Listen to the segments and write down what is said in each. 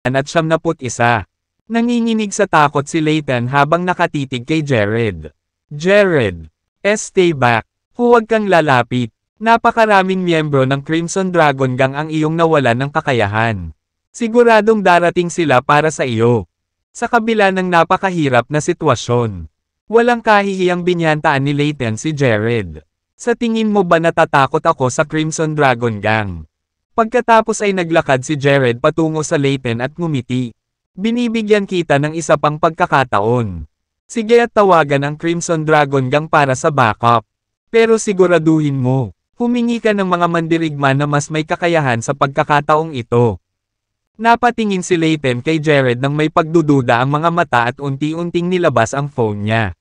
At 71. Nanginginig sa takot si Layton habang nakatitig kay Jared. Jared, stay back. Huwag kang lalapit. Napakaraming miyembro ng Crimson Dragon Gang ang iyong nawalan ng kakayahan. Siguradong darating sila para sa iyo. Sa kabila ng napakahirap na sitwasyon. Walang kahihiyang binyantaan ni Layton si Jared. Sa tingin mo ba natatakot ako sa Crimson Dragon Gang? Pagkatapos ay naglakad si Jared patungo sa Layton at ngumiti. Binibigyan kita ng isa pang pagkakataon. Sige at tawagan ang Crimson Dragon Gang para sa backup. Pero siguraduhin mo, humingi ka ng mga mandirigma na mas may kakayahan sa pagkakataong ito. Napatingin si Layton kay Jared nang may pagdududa ang mga mata at unti-unting nilabas ang phone niya.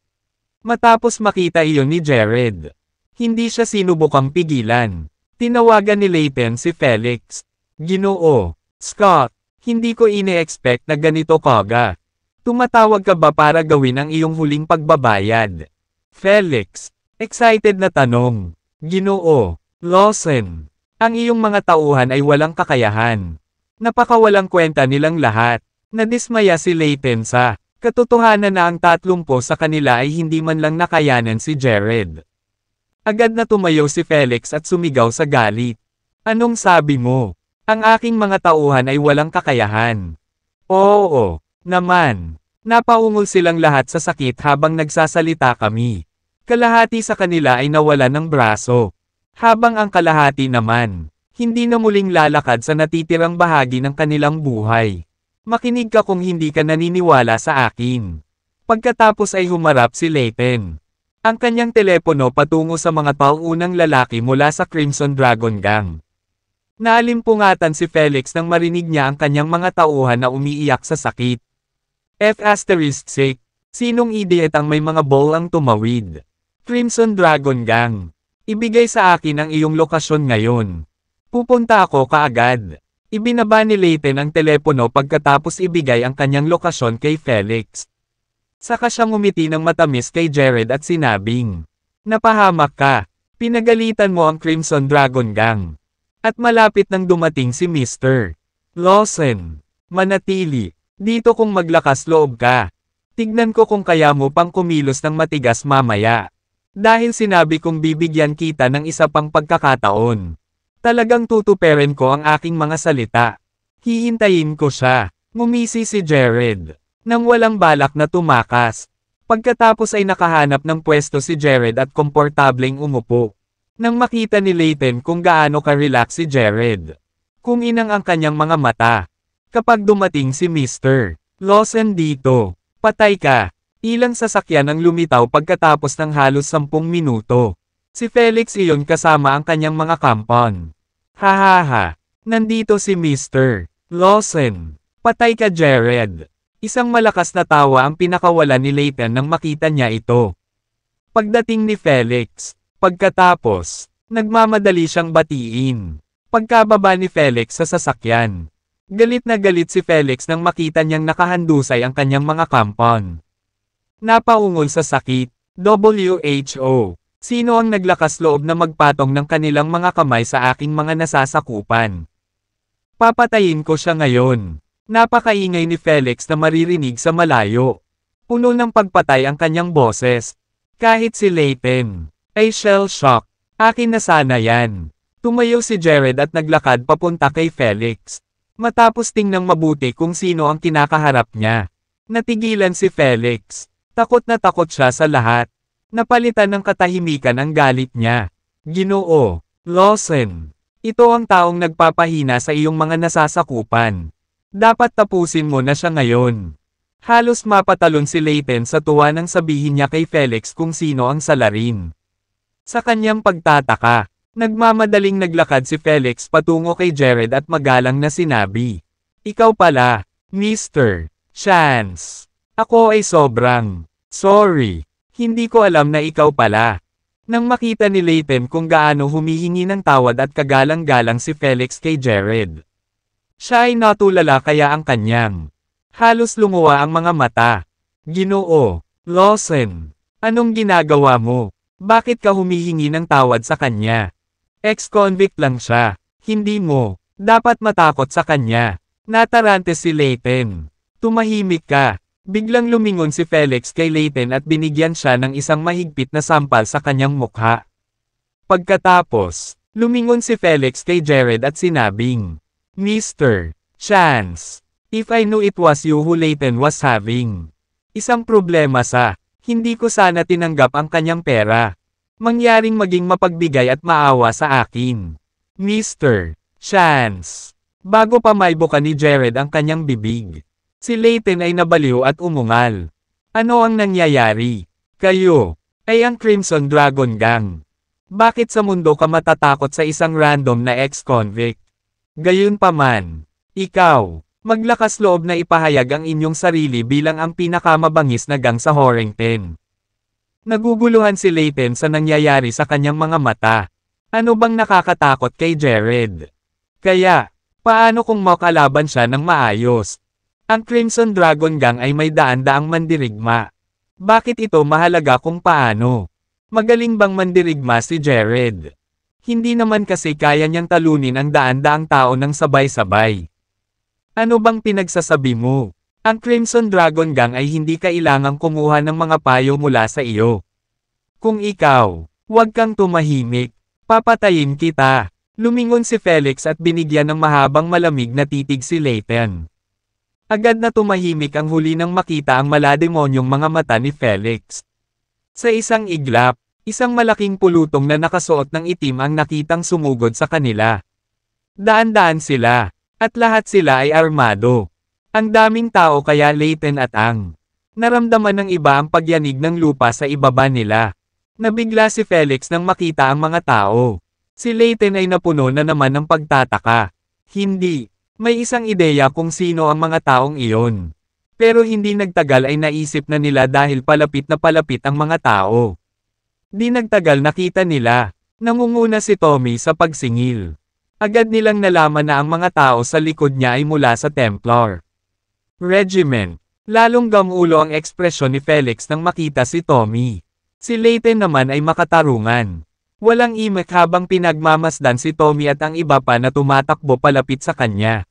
Matapos makita iyon ni Jared, hindi siya sinubukang pigilan. Tinawagan ni Layton si Felix. Ginoo, Scott, hindi ko ine-expect na ganito kaga. Tumatawag ka ba para gawin ang iyong huling pagbabayad? Felix, excited na tanong. Ginoo, Lawson, ang iyong mga tauhan ay walang kakayahan. Napakawalang kwenta nilang lahat. Nadismaya si Layton sa katotohanan na ang 30 sa kanila ay hindi man lang nakayanan si Jared. Agad na tumayo si Felix at sumigaw sa galit. Anong sabi mo? Ang aking mga tauhan ay walang kakayahan. Oo, naman. Napaungol silang lahat sa sakit habang nagsasalita kami. Kalahati sa kanila ay nawala ng braso. Habang ang kalahati naman, hindi na muling lalakad sa natitirang bahagi ng kanilang buhay. Makinig ka kung hindi ka naniniwala sa akin. Pagkatapos ay humarap si Layton. Ang kanyang telepono patungo sa mga taunang lalaki mula sa Crimson Dragon Gang. Naalimpungatan si Felix nang marinig niya ang kanyang mga tauhan na umiiyak sa sakit. F***, sinong idiot ang may mga ball ang tumawid? Crimson Dragon Gang. Ibigay sa akin ang iyong lokasyon ngayon. Pupunta ako kaagad. Ibinaba ni Layton ang telepono pagkatapos ibigay ang kanyang lokasyon kay Felix. Saka siyang ngumiti ng matamis kay Jared at sinabing, napahamak ka, pinagalitan mo ang Crimson Dragon Gang. At malapit nang dumating si Mr. Lawson. Manatili, dito kung maglakas loob ka. Tignan ko kung kaya mo pang kumilos ng matigas mamaya. Dahil sinabi kong bibigyan kita ng isa pang pagkakataon. Talagang tutuperin ko ang aking mga salita. Hihintayin ko siya. Ngumisi si Jared. Nang walang balak na tumakas. Pagkatapos ay nakahanap ng pwesto si Jared at komportableng umupo. Nang makita ni Layton kung gaano ka-relax si Jared. Kuminang ang kanyang mga mata. Kapag dumating si Mr. Lawson dito, patay ka. Ilang sasakyan ang lumitaw pagkatapos ng halos 10 minuto. Si Felix iyon kasama ang kanyang mga kampon. Hahaha, nandito si Mr. Lawson. Patay ka Jared. Isang malakas na tawa ang pinakawala ni Layton nang makita niya ito. Pagdating ni Felix, pagkatapos, nagmamadali siyang batiin. Pagkababa ni Felix sa sasakyan. Galit na galit si Felix nang makita niyang nakahandusay ang kanyang mga kampon. Napaungol sa sakit. WHO. Sino ang naglakas loob na magpatong ng kanilang mga kamay sa aking mga nasasakupan? Papatayin ko siya ngayon. Napakaingay ni Felix na maririnig sa malayo. Puno ng pagpatay ang kanyang boses. Kahit si Layton ay shell-shock. Akin na sana yan. Tumayo si Jared at naglakad papunta kay Felix. Matapos tingnang mabuti kung sino ang kinakaharap niya. Natigilan si Felix. Takot na takot siya sa lahat. Napalitan ng katahimikan ang galit niya. Ginoo, Lawson. Ito ang taong nagpapahina sa iyong mga nasasakupan. Dapat tapusin mo na siya ngayon. Halos mapatalon si Layton sa tuwa nang sabihin niya kay Felix kung sino ang salarin. Sa kanyang pagtataka, nagmamadaling naglakad si Felix patungo kay Jared at magalang na sinabi, ikaw pala, Mr. Chance. Ako ay sobrang sorry. Hindi ko alam na ikaw pala. Nang makita ni Layton kung gaano humihingi ng tawad at kagalang-galang si Felix kay Jared. Siya ay natulala kaya ang kanyang. Halos lumuwa ang mga mata. Ginoo, Lawson. Anong ginagawa mo? Bakit ka humihingi ng tawad sa kanya? Ex-convict lang siya. Hindi mo. Dapat matakot sa kanya. Natarante si Layton. Tumahimik ka. Biglang lumingon si Felix kay Layton at binigyan siya ng isang mahigpit na sampal sa kanyang mukha. Pagkatapos, lumingon si Felix kay Jared at sinabing, Mr. Chance, if I knew it was you who Layton was having isang problema sa, hindi ko sana tinanggap ang kanyang pera. Mangyaring maging mapagbigay at maawa sa akin. Mr. Chance. Bago pa maibuka ni Jared ang kanyang bibig, si Layton ay nabaliw at umungal. Ano ang nangyayari? Kayo ay ang Crimson Dragon Gang. Bakit sa mundo ka matatakot sa isang random na ex-convict? Gayunpaman, ikaw, maglakas loob na ipahayag ang inyong sarili bilang ang pinakamabangis na gang sa Horrington. Naguguluhan si Layton sa nangyayari sa kanyang mga mata. Ano bang nakakatakot kay Jared? Kaya, paano kung makalaban siya ng maayos? Ang Crimson Dragon Gang ay may daan-daang mandirigma. Bakit ito mahalaga kung paano? Magaling bang mandirigma si Jared? Hindi naman kasi kaya niyang talunin ang daan-daang tao ng sabay-sabay. Ano bang pinagsasabi mo? Ang Crimson Dragon Gang ay hindi kailangang kumuha ng mga payo mula sa iyo. Kung ikaw, huwag kang tumahimik, papatayin kita. Lumingon si Felix at binigyan ng mahabang malamig na titig si Layton. Agad na tumahimik ang huli nang makita ang malademonyong mga mata ni Felix. Sa isang iglap, isang malaking pulutong na nakasuot ng itim ang nakitang sumugod sa kanila. Daan-daan sila, at lahat sila ay armado. Ang daming tao kaya Layton at ang naramdaman ng iba ang pagyanig ng lupa sa ibaba nila. Nabigla si Felix nang makita ang mga tao. Si Layton ay napuno na naman ng pagtataka. Hindi. May isang ideya kung sino ang mga taong iyon. Pero hindi nagtagal ay naisip na nila dahil palapit na palapit ang mga tao. Di nagtagal nakita nila. Nangunguna si Tommy sa pagsingil. Agad nilang nalaman na ang mga tao sa likod niya ay mula sa Templar Regiment. Lalong gamulo ang ekspresyon ni Felix nang makita si Tommy. Si Layton naman ay makatarungan. Walang imek habang pinagmamasdan si Tommy at ang iba pa na tumatakbo palapit sa kanya.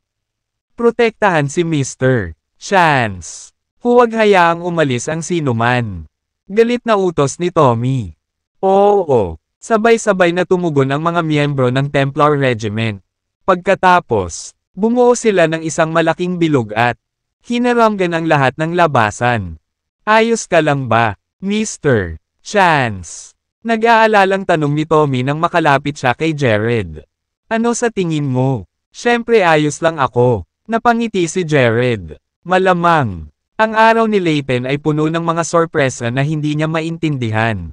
Protektahan si Mr. Chance. Huwag hayaang umalis ang sinuman. Galit na utos ni Tommy. Oo. Sabay-sabay na tumugon ang mga miyembro ng Templar Regiment. Pagkatapos, bumuo sila ng isang malaking bilog at hinaramgan ang lahat ng labasan. Ayos ka lang ba, Mr. Chance? Nag-aalalang tanong ni Tommy nang makalapit siya kay Jared. Ano sa tingin mo? Syempre ayos lang ako. Napangiti si Jared. Malamang. Ang araw ni Layton ay puno ng mga sorpresa na hindi niya maintindihan.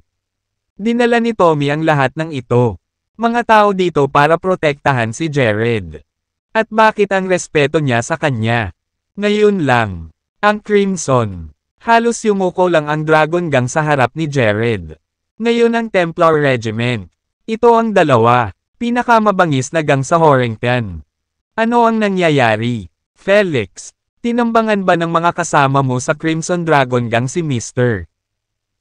Dinala ni Tommy ang lahat ng ito. Mga tao dito para protektahan si Jared. At bakit ang respeto niya sa kanya? Ngayon lang. Ang Crimson. Halos yumuko lang ang Dragon Gang sa harap ni Jared. Ngayon ang Templar Regiment. Ito ang dalawa, pinakamabangis na gang sa Horrington. Ano ang nangyayari? Felix, tinambangan ba ng mga kasama mo sa Crimson Dragon Gang si Mr.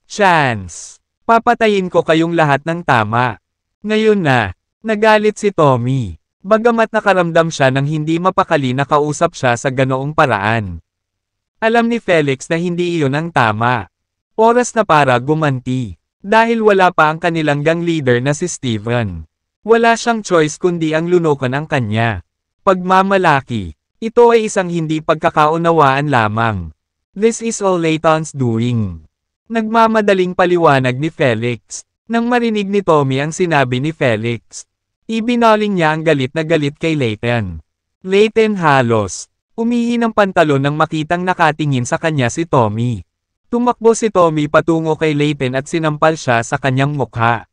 Chance? Papatayin ko kayong lahat ng tama. Ngayon na, nagalit si Tommy. Bagamat nakaramdam siya ng hindi mapakali na kausap siya sa ganoong paraan. Alam ni Felix na hindi iyon ang tama. Oras na para gumanti. Dahil wala pa ang kanilang gang leader na si Steven. Wala siyang choice kundi ang lunukan ang kanya. Pagmamalaki. Ito ay isang hindi pagkakaunawaan lamang. This is all Layton's doing. Nagmamadaling paliwanag ni Felix. Nang marinig ni Tommy ang sinabi ni Felix, ibinaling niya ang galit na galit kay Layton. Layton halos umihi ng pantalon nang makitang nakatingin sa kanya si Tommy. Tumakbo si Tommy patungo kay Layton at sinampal siya sa kanyang mukha.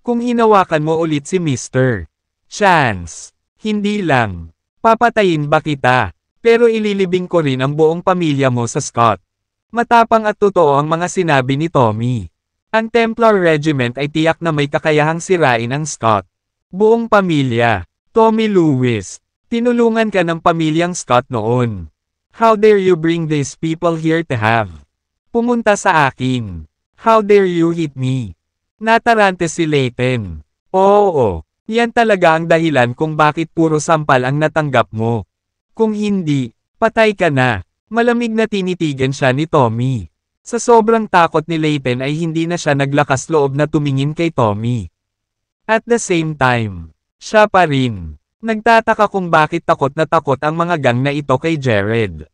Kung hinawakan mo ulit si Mr. Chance, hindi lang. Papatayin ba kita? Pero ililibing ko rin ang buong pamilya mo sa Scott. Matapang at totoo ang mga sinabi ni Tommy. Ang Templar Regiment ay tiyak na may kakayahang sirain ang Scott. Buong pamilya. Tommy Lewis, tinulungan ka ng pamilyang Scott noon. How dare you bring these people here to have? Pumunta sa akin. How dare you hit me? Natarante si Layton. Oo. Yan talaga ang dahilan kung bakit puro sampal ang natanggap mo. Kung hindi, patay ka na. Malamig na tinitigan siya ni Tommy. Sa sobrang takot ni Layton ay hindi na siya naglakas loob na tumingin kay Tommy. At the same time, siya pa rin. Nagtataka kung bakit takot na takot ang mga gang na ito kay Jared.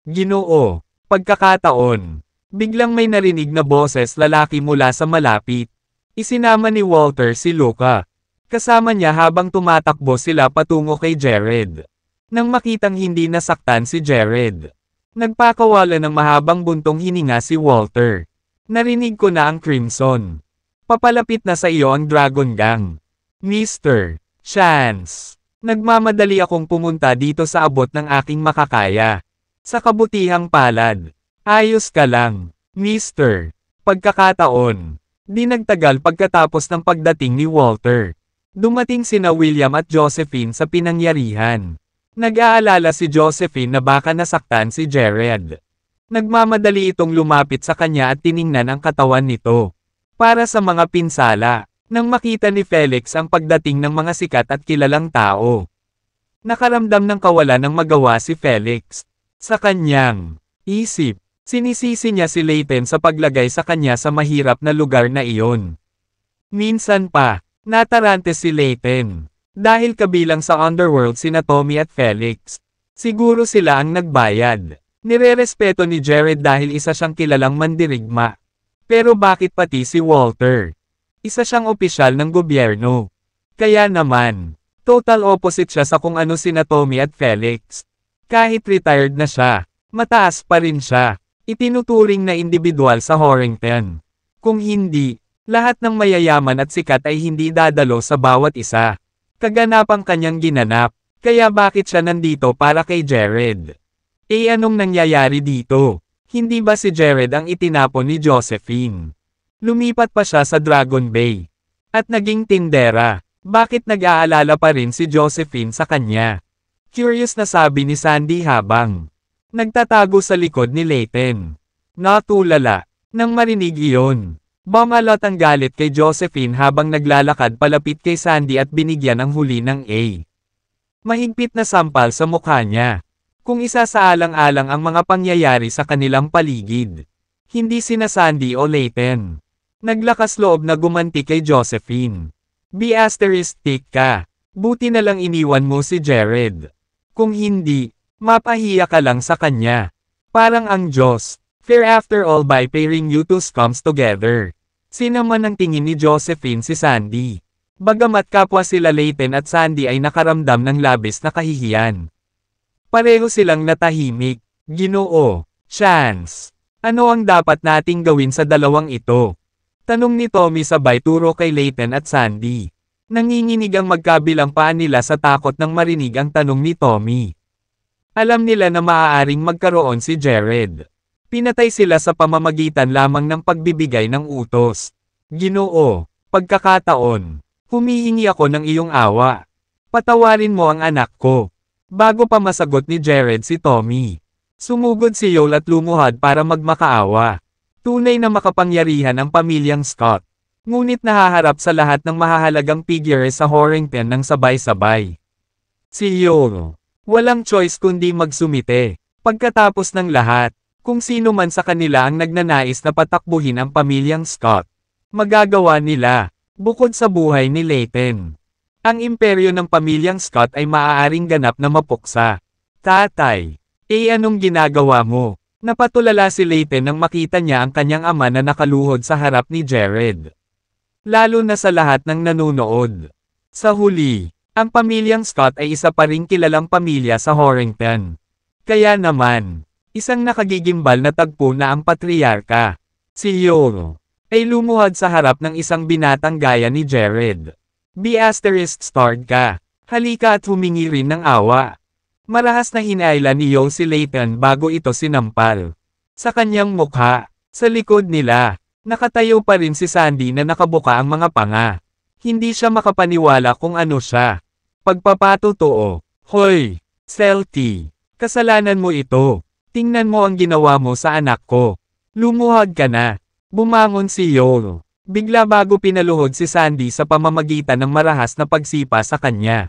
Ginoo, pagkakataon. Biglang may narinig na boses lalaki mula sa malapit. Isinama ni Walter si Luca. Kasama niya habang tumatakbo sila patungo kay Jared. Nang makitang hindi nasaktan si Jared, nagpakawala ng mahabang buntong hininga si Walter. Narinig ko na ang Crimson. Papalapit na sa iyo ang Dragon Gang. Mr. Chance. Nagmamadali akong pumunta dito sa abot ng aking makakaya. Sa kabutihang palad. Ayos ka lang, Mr. Pagkakataon. Di nagtagal pagkatapos ng pagdating ni Walter. Dumating sina William at Josephine sa pinangyarihan. Nag-aalala si Josephine na baka nasaktan si Jared. Nagmamadali itong lumapit sa kanya at tiningnan ang katawan nito. Para sa mga pinsala, nang makita ni Felix ang pagdating ng mga sikat at kilalang tao. Nakaramdam ng kawalan ng magawa si Felix. Sa kanyang isip, sinisisi niya si Layton sa paglagay sa kanya sa mahirap na lugar na iyon. Minsan pa, natarante si Layton. Dahil kabilang sa underworld sina Tommy at Felix. Siguro sila ang nagbayad. Nirerespeto ni Jared dahil isa siyang kilalang mandirigma. Pero bakit pati si Walter? Isa siyang opisyal ng gobyerno. Kaya naman, total opposite siya sa kung ano sina Tommy at Felix. Kahit retired na siya, mataas pa rin siya. Itinuturing na individual sa Horrington. Kung hindi, lahat ng mayayaman at sikat ay hindi dadalo sa bawat isa. Kaganapang kanyang ginanap, kaya bakit siya nandito para kay Jared? Anong nangyayari dito? Hindi ba si Jared ang itinapon ni Josephine? Lumipat pa siya sa Dragon Bay. At naging tindera, bakit nag-aalala pa rin si Josephine sa kanya? Curious na sabi ni Sandy habang nagtatago sa likod ni Layton. Natulala, nang marinig iyon. Bumalot ang galit kay Josephine habang naglalakad palapit kay Sandy at binigyan ng huli ng A. Mahigpit na sampal sa mukha niya. Kung isasaalang-alang ang mga pangyayari sa kanilang paligid. Hindi sina Sandy o Layton. Naglakas loob na gumanti kay Josephine. Be***** ka. Buti na lang iniwan mo si Jared. Kung hindi, mapahiya ka lang sa kanya. Parang ang Diyos. Fair after all by pairing you two scums together. Sinaman ang tingin ni Josephine si Sandy. Bagamat kapwa sila Layton at Sandy ay nakaramdam ng labis na kahihiyan. Pareho silang natahimik. Ginoo, Chance. Ano ang dapat nating gawin sa dalawang ito? Tanong ni Tommy sabay turo kay Layton at Sandy. Nanginginig ang magkabilang paan nila sa takot nang marinig ang tanong ni Tommy. Alam nila na maaaring magkaroon si Jared. Pinatay sila sa pamamagitan lamang ng pagbibigay ng utos. Ginoo, pagkakataon. Humihingi ako ng iyong awa. Patawarin mo ang anak ko. Bago pa masagot ni Jared si Tommy. Sumugod si Joel at lumuhad para magmakaawa. Tunay na makapangyarihan ang pamilyang Scott. Ngunit nahaharap sa lahat ng mahahalagang figure sa Horrington ng sabay-sabay. Si Joel. Walang choice kundi magsumite. Pagkatapos ng lahat, kung sino man sa kanila ang nagnanais na patakbuhin ang pamilyang Scott, magagawa nila, bukod sa buhay ni Layton. Ang imperyo ng pamilyang Scott ay maaaring ganap na mapuksa. Tatay, anong ginagawa mo? Napatulala si Layton nang makita niya ang kanyang ama na nakaluhod sa harap ni Jared. Lalo na sa lahat ng nanunood. Sa huli, ang pamilyang Scott ay isa pa ring kilalang pamilya sa Horrington. Kaya naman, isang nakagigimbal na tagpo na ang patriarka. Si Joel ay lumuhad sa harap ng isang binatang gaya ni Jared. Be***** ka. Halika at humingi rin ng awa. Marahas na hinayla ni Joel si Layton bago ito sinampal. Sa kanyang mukha, sa likod nila, nakatayo pa rin si Sandy na nakabuka ang mga panga. Hindi siya makapaniwala kung ano siya. Pagpapatotoo. Hoy, Celty, kasalanan mo ito. Tingnan mo ang ginawa mo sa anak ko. Lumuhad ka na. Bumangon si Joel. Bigla bago pinaluhod si Sandy sa pamamagitan ng marahas na pagsipa sa kanya.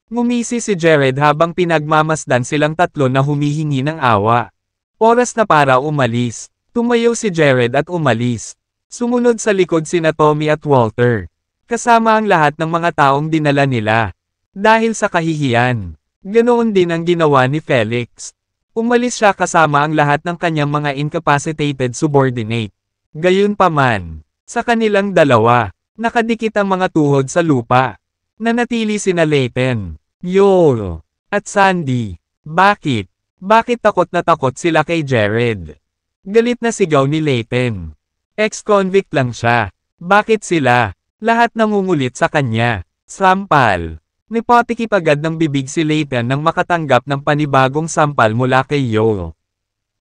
Ngumisi si Jared habang pinagmamasdan silang tatlo na humihingi ng awa. Oras na para umalis. Tumayo si Jared at umalis. Sumunod sa likod sina Tommy at Walter. Kasama ang lahat ng mga taong dinala nila. Dahil sa kahihiyan. Ganoon din ang ginawa ni Felix. Umalis siya kasama ang lahat ng kanyang mga incapacitated subordinate. Gayunpaman, sa kanilang dalawa, nakadikit ang mga tuhod sa lupa. Nanatili sina Layton, Yoel, at Sandy. Bakit? Bakit takot na takot sila kay Jared? Galit na sigaw ni Layton. Ex-convict lang siya. Bakit sila? Lahat nangungulit sa kanya. Sampal. Nipatikip agad ng bibig si Layton nang makatanggap ng panibagong sampal mula kay Yoel.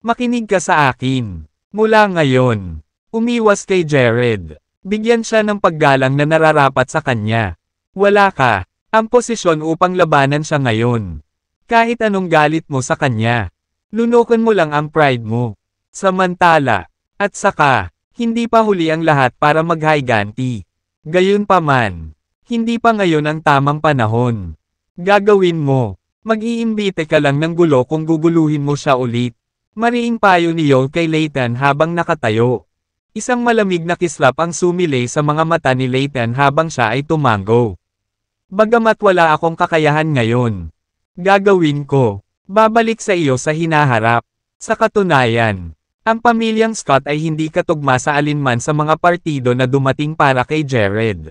Makinig ka sa akin. Mula ngayon, umiwas kay Jared. Bigyan siya ng paggalang na nararapat sa kanya. Wala ka, ang posisyon upang labanan siya ngayon. Kahit anong galit mo sa kanya, lunukan mo lang ang pride mo. Samantala, at saka, hindi pa huli ang lahat para maghiganti. Gayunpaman, hindi pa ngayon ang tamang panahon. Gagawin mo, mag-iimbite ka lang ng gulo kung guguluhin mo siya ulit. Mariing payo ni Yoel kay Layton habang nakatayo. Isang malamig na kislap ang sumilay sa mga mata ni Layton habang siya ay tumango. Bagamat wala akong kakayahan ngayon, gagawin ko, babalik sa iyo sa hinaharap. Sa katunayan, ang pamilyang Scott ay hindi katugma sa alinman sa mga partido na dumating para kay Jared.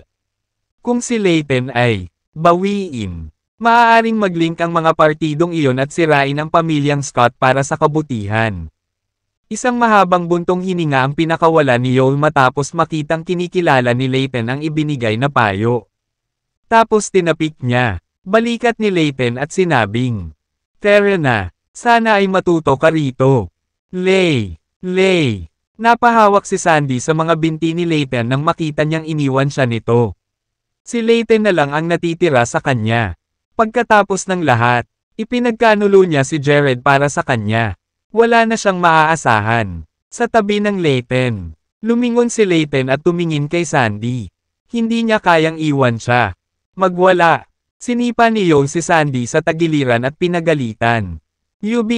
Kung si Layton ay bawiin, maaaring mag-link ang mga partidong iyon at sirain ang pamilyang Scott para sa kabutihan. Isang mahabang buntong hininga ang pinakawala ni Yoel matapos makitang kinikilala ni Layton ang ibinigay na payo. Tapos tinapik niya, balikat ni Layton at sinabing, "Tara na, sana ay matuto ka rito." Lay. Napahawak si Sandy sa mga binti ni Layton nang makita niyang iniwan siya nito. Si Layton na lang ang natitira sa kanya. Pagkatapos ng lahat, ipinagkanulo niya si Jared para sa kanya. Wala na siyang maaasahan. Sa tabi ng Layton, lumingon si Layton at tumingin kay Sandy. Hindi niya kayang iwan siya. Magwala. Sinipa ni Yoel si Sandy sa tagiliran at pinagalitan. UB***,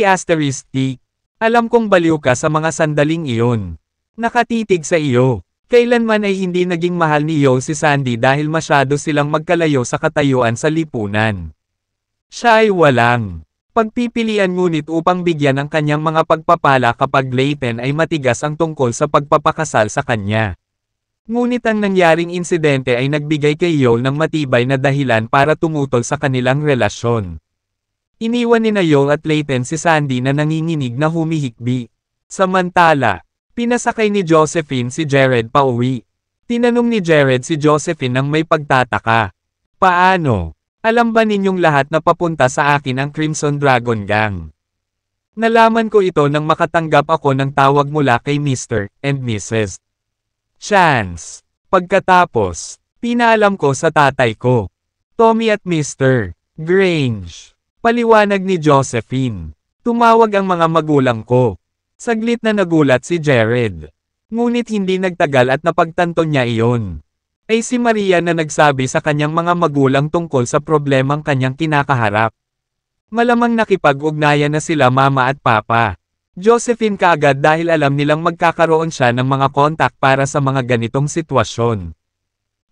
alam kong baliw ka sa mga sandaling iyon. Nakatitig sa iyo. Kailanman ay hindi naging mahal ni Yoel si Sandy dahil masyado silang magkalayo sa katayuan sa lipunan. Siya ay walang pagpipilian ngunit upang bigyan ang kanyang mga pagpapala kapag Layton ay matigas ang tungkol sa pagpapakasal sa kanya. Ngunit ang nangyaring insidente ay nagbigay kay Yoel ng matibay na dahilan para tumutol sa kanilang relasyon. Iniwan ni Yoel at Layton si Sandy na nanginginig na humihikbi. Samantala, pinasakay ni Josephine si Jared pauwi. Tinanong ni Jared si Josephine nang may pagtataka. Paano? Alam ba ninyong lahat na papunta sa akin ang Crimson Dragon Gang? Nalaman ko ito nang makatanggap ako ng tawag mula kay Mr. and Mrs. Chance. Pagkatapos, pinaalam ko sa tatay ko, Tommy at Mr. Grange. Paliwanag ni Josephine. Tumawag ang mga magulang ko. Saglit na nagulat si Jared. Ngunit hindi nagtagal at napagtanto niya iyon. Ay si Maria na nagsabi sa kanyang mga magulang tungkol sa problemang kanyang kinakaharap. Malamang nakipag-ugnayan na sila mama at papa. Josephine kaagad dahil alam nilang magkakaroon siya ng mga kontak para sa mga ganitong sitwasyon.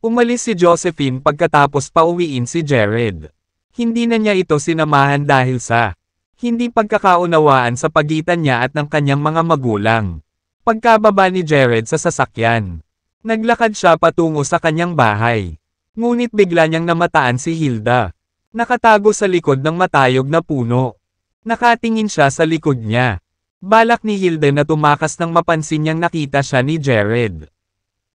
Umalis si Josephine pagkatapos pauwiin si Jared. Hindi na niya ito sinamahan dahil sa hindi pagkakaunawaan sa pagitan niya at ng kanyang mga magulang. Pagkababa ni Jared sa sasakyan, naglakad siya patungo sa kanyang bahay. Ngunit bigla niyang namataan si Hilda. Nakatago sa likod ng matayog na puno. Nakatingin siya sa likod niya. Balak ni Hilda na tumakas nang mapansin niyang nakita siya ni Jared.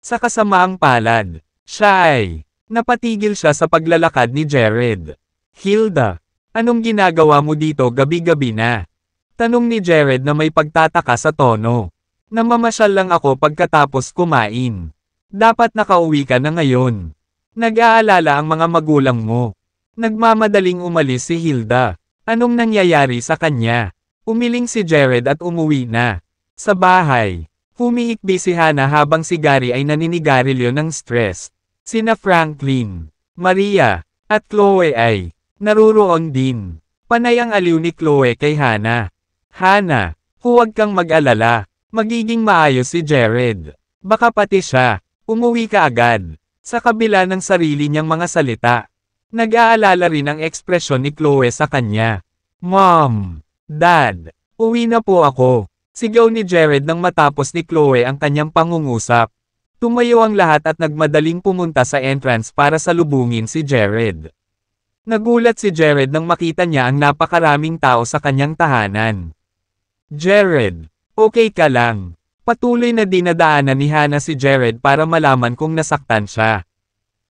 Sa kasamaang palad, siya ay napatigil siya sa paglalakad ni Jared. Hilda, anong ginagawa mo dito gabi-gabi na? Tanong ni Jared na may pagtataka sa tono. Namamasyal lang ako pagkatapos kumain. Dapat nakauwi ka na ngayon. Nag-aalala ang mga magulang mo. Nagmamadaling umalis si Hilda. Anong nangyayari sa kanya? Umiling si Jared at umuwi na. Sa bahay, Humihikbi si Hana habang si Gary ay naninigarilyo ng stress. Sina Franklin, Maria, at Chloe ay naruroon din. Panay ang aliw ni Chloe kay Hana. Hana, huwag kang mag-alala. Magiging maayos si Jared. Baka pati siya. Umuwi ka agad. Sa kabila ng sarili niyang mga salita. Nag-aalala rin ang ekspresyon ni Chloe sa kanya. Mom, Dad, uwi na po ako. Sigaw ni Jared nang matapos ni Chloe ang kanyang pangungusap. Tumayo ang lahat at nagmadaling pumunta sa entrance para salubungin si Jared. Nagulat si Jared nang makita niya ang napakaraming tao sa kanyang tahanan. Jared, okay ka lang? Patuloy na dinadaanan ni Hana si Jared para malaman kung nasaktan siya.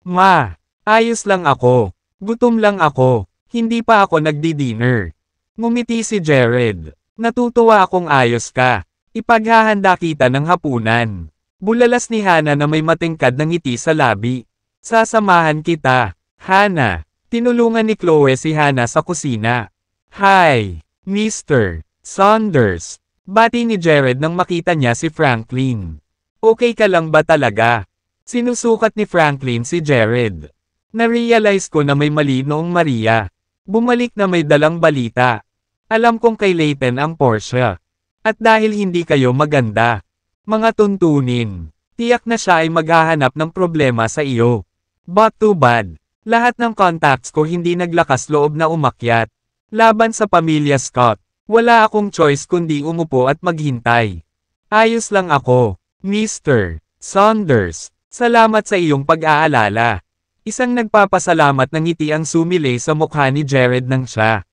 Ma, ayos lang ako. Gutom lang ako. Hindi pa ako nagdi-dinner. Ngumiti si Jared. Natutuwa akong ayos ka. Ipaghahanda kita ng hapunan. Bulalas ni Hana na may matingkad na ngiti sa labi. Sasamahan kita. Hana. Tinulungan ni Chloe si Hana sa kusina. Hi, Mr. Saunders. Bati ni Jared nang makita niya si Franklin. Okay ka lang ba talaga? Sinusukat ni Franklin si Jared. Na-realize ko na may mali noong Maria. Bumalik na may dalang balita. Alam kong kay Layton ang Porsche. At dahil hindi kayo maganda, mga tuntunin, tiyak na siya ay maghahanap ng problema sa iyo. But too bad, lahat ng contacts ko hindi naglakas loob na umakyat. Laban sa pamilya Scott, wala akong choice kundi umupo at maghintay. Ayos lang ako, Mr. Saunders. Salamat sa iyong pag-aalala. Isang nagpapasalamat na ngiti ang sumilay sa mukha ni Jared nang siya.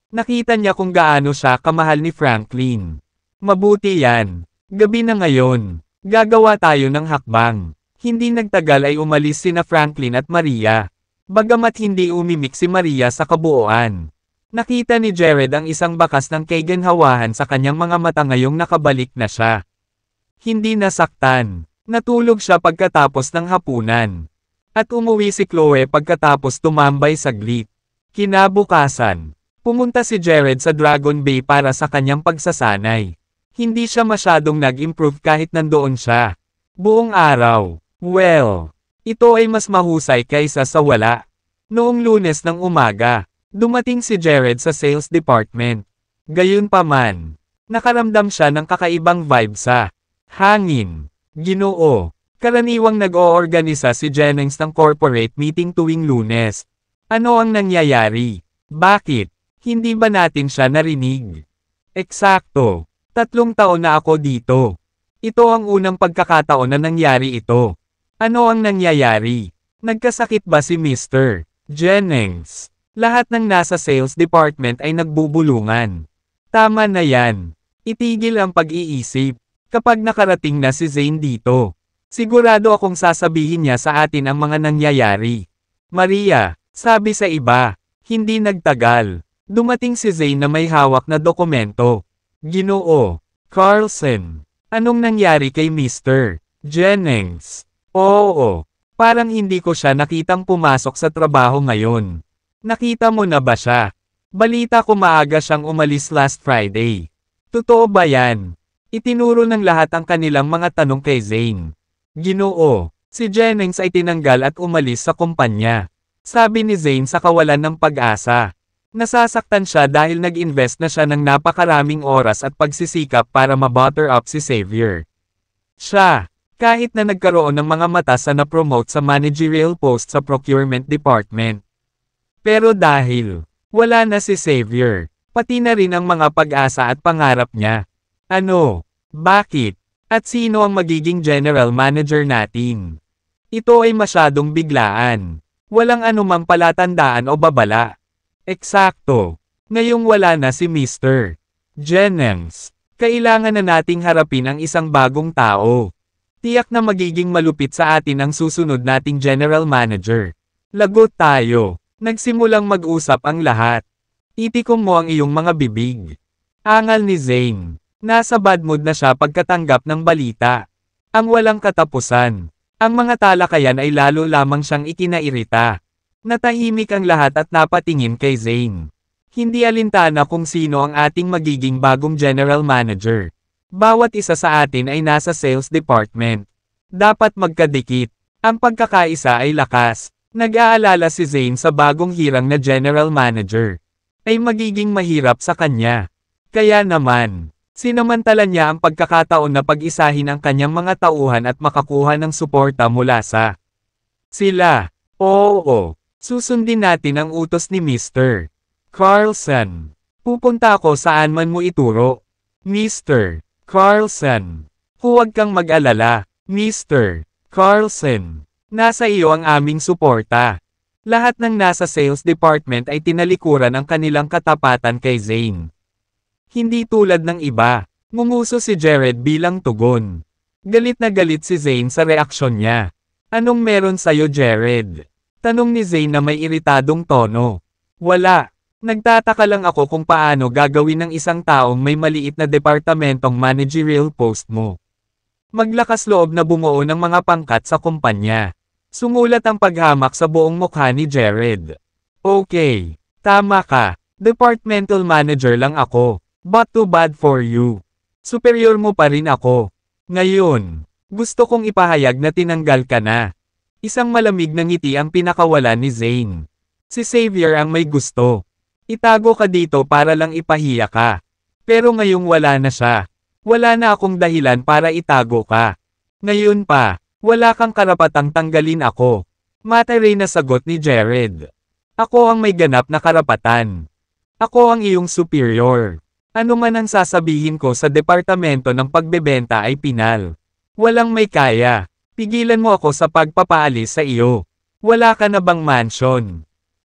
Nakita niya kung gaano siya kamahal ni Franklin. Mabuti yan. Gabi na ngayon. Gagawa tayo ng hakbang. Hindi nagtagal ay umalis sina Franklin at Maria. Bagamat hindi umimik si Maria sa kabuuan. Nakita ni Jared ang isang bakas ng kaginhawahan sa kanyang mga mata ngayong nakabalik na siya. Hindi nasaktan. Natulog siya pagkatapos ng hapunan. At umuwi si Chloe pagkatapos tumambay saglit. Kinabukasan, pumunta si Jared sa Dragon Bay para sa kanyang pagsasanay. Hindi siya masyadong nag-improve kahit nandoon siya. Buong araw. Well, ito ay mas mahusay kaysa sa wala. Noong Lunes ng umaga, dumating si Jared sa sales department. Gayunpaman, nakaramdam siya ng kakaibang vibe sa hangin. Ginoo, karaniwang nag-oorganisa si Jennings ng corporate meeting tuwing Lunes. Ano ang nangyayari? Bakit? Hindi ba natin siya narinig? Eksakto. 3 taon na ako dito. Ito ang unang pagkakataon na nangyari ito. Ano ang nangyayari? Nagkasakit ba si Mr. Jennings? Lahat ng nasa sales department ay nagbubulungan. Tama na yan. Itigil ang pag-iisip. Kapag nakarating na si Zane dito, sigurado akong sasabihin niya sa atin ang mga nangyayari. Maria, sabi sa iba, hindi nagtagal. Dumating si Zane na may hawak na dokumento. Ginoo, Carlson, anong nangyari kay Mr. Jennings? Oo, parang hindi ko siya nakitang pumasok sa trabaho ngayon. Nakita mo na ba siya? Balita ko maaga siyang umalis last Friday. Totoo ba yan? Itinuro ng lahat ang kanilang mga tanong kay Zane. Ginoo, si Jennings ay tinanggal at umalis sa kumpanya. Sabi ni Zane sa kawalan ng pag-asa. Nasasaktan siya dahil nag-invest na siya ng napakaraming oras at pagsisikap para ma-butter up si Xavier. Siya, kahit na nagkaroon ng mga mata sa na-promote sa managerial post sa procurement department. Pero dahil wala na si Xavier, pati na rin ang mga pag-asa at pangarap niya. Ano? Bakit? At sino ang magiging general manager natin? Ito ay masyadong biglaan. Walang anumang palatandaan o babala. Eksakto. Ngayong wala na si Mr. Jennings, kailangan na nating harapin ang isang bagong tao. Tiyak na magiging malupit sa atin ang susunod nating general manager. Lagot tayo. Nagsimulang mag-usap ang lahat. Itikom mo ang iyong mga bibig. Angal ni Zane. Nasa bad mood na siya pagkatanggap ng balita. Ang walang katapusan. Ang mga talakayan ay lalo lamang siyang ikinairita. Natahimik ang lahat at napatingin kay Zane. Hindi alintana kung sino ang ating magiging bagong general manager. Bawat isa sa atin ay nasa sales department. Dapat magkadikit. Ang pagkakaisa ay lakas. Nag-aalala si Zane sa bagong hirang na general manager. Ay magiging mahirap sa kanya. Kaya naman, sinamantala niya ang pagkakataon na pag-isahin ang kanyang mga tauhan at makakuha ng suporta mula sa sila. Oo, susundin natin ang utos ni Mr. Carlson. Pupunta ako saan man mo ituro. Mr. Carlson. Huwag kang mag-alala, Mr. Carlson. Nasa iyo ang aming suporta. Lahat ng nasa sales department ay tinalikuran ang kanilang katapatan kay Zane. Hindi tulad ng iba, ngumuso si Jared bilang tugon. Galit na galit si Zane sa reaksyon niya. Anong meron sa'yo, Jared? Tanong ni Zane na may iritadong tono. Wala. Nagtataka lang ako kung paano gagawin ng isang taong may maliit na departamentong managerial post mo. Maglakas loob na bumuo ng mga pangkat sa kumpanya. Sumulat ang paghamak sa buong mukha ni Jared. Okay, tama ka. Departmental manager lang ako. But too bad for you. Superior mo pa rin ako. Ngayon, gusto kong ipahayag na tinanggal ka na. Isang malamig na ngiti ang pinakawala ni Zane. Si Xavier ang may gusto. Itago ka dito para lang ipahiya ka. Pero ngayong wala na siya. Wala na akong dahilan para itago ka. Ngayon pa, wala kang karapatang tanggalin ako. Materay na sagot ni Jared. Ako ang may ganap na karapatan. Ako ang iyong superior. Ano man ang sasabihin ko sa departamento ng pagbebenta ay pinal. Walang may kaya. Pigilan mo ako sa pagpapaalis sa iyo. Wala ka na bang mansion?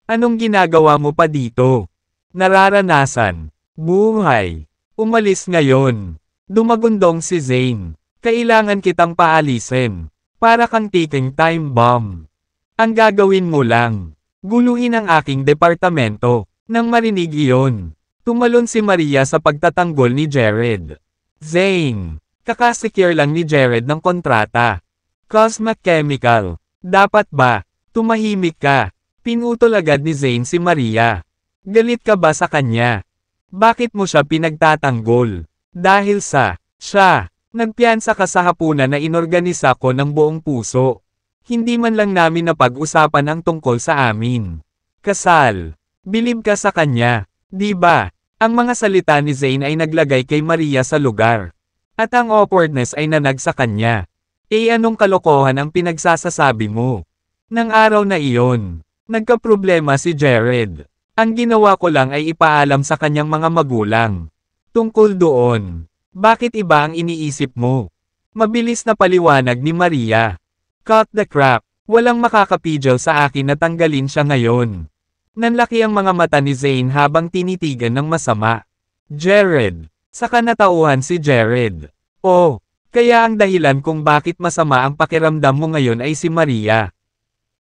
Anong ginagawa mo pa dito? Nararanasan. Buhay. Umalis ngayon. Dumagundong si Zane. Kailangan kitang paalisin. Para kang ticking time bomb. Ang gagawin mo lang, guluhin ang aking departamento. Nang marinig iyon, tumalon si Maria sa pagtatanggol ni Jared. Zane, kakasecure lang ni Jared ng kontrata. Cosmic Chemical, dapat ba? Tumahimik ka. Pinutol agad ni Zane si Maria. Galit ka ba sa kanya? Bakit mo siya pinagtatanggol? Dahil sa siya. Nagpiyansa ka sa hapunan na inorganisa ko ng buong puso. Hindi man lang namin napag-usapan ang tungkol sa amin. Kasal. Bilib ka sa kanya, di ba? Ang mga salita ni Zane ay naglagay kay Maria sa lugar. At ang awkwardness ay nanag sa kanya. Anong kalokohan ang pinagsasasabi mo? Nang araw na iyon, nagkaproblema si Jared. Ang ginawa ko lang ay ipaalam sa kanyang mga magulang. Tungkol doon. Bakit iba ang iniisip mo? Mabilis na paliwanag ni Maria. Cut the crap. Walang makakapigil sa akin na tanggalin siya ngayon. Nanlaki ang mga mata ni Zane habang tinitigan ng masama. Jared. Saka natauhan si Jared. Oh, kaya ang dahilan kung bakit masama ang pakiramdam mo ngayon ay si Maria.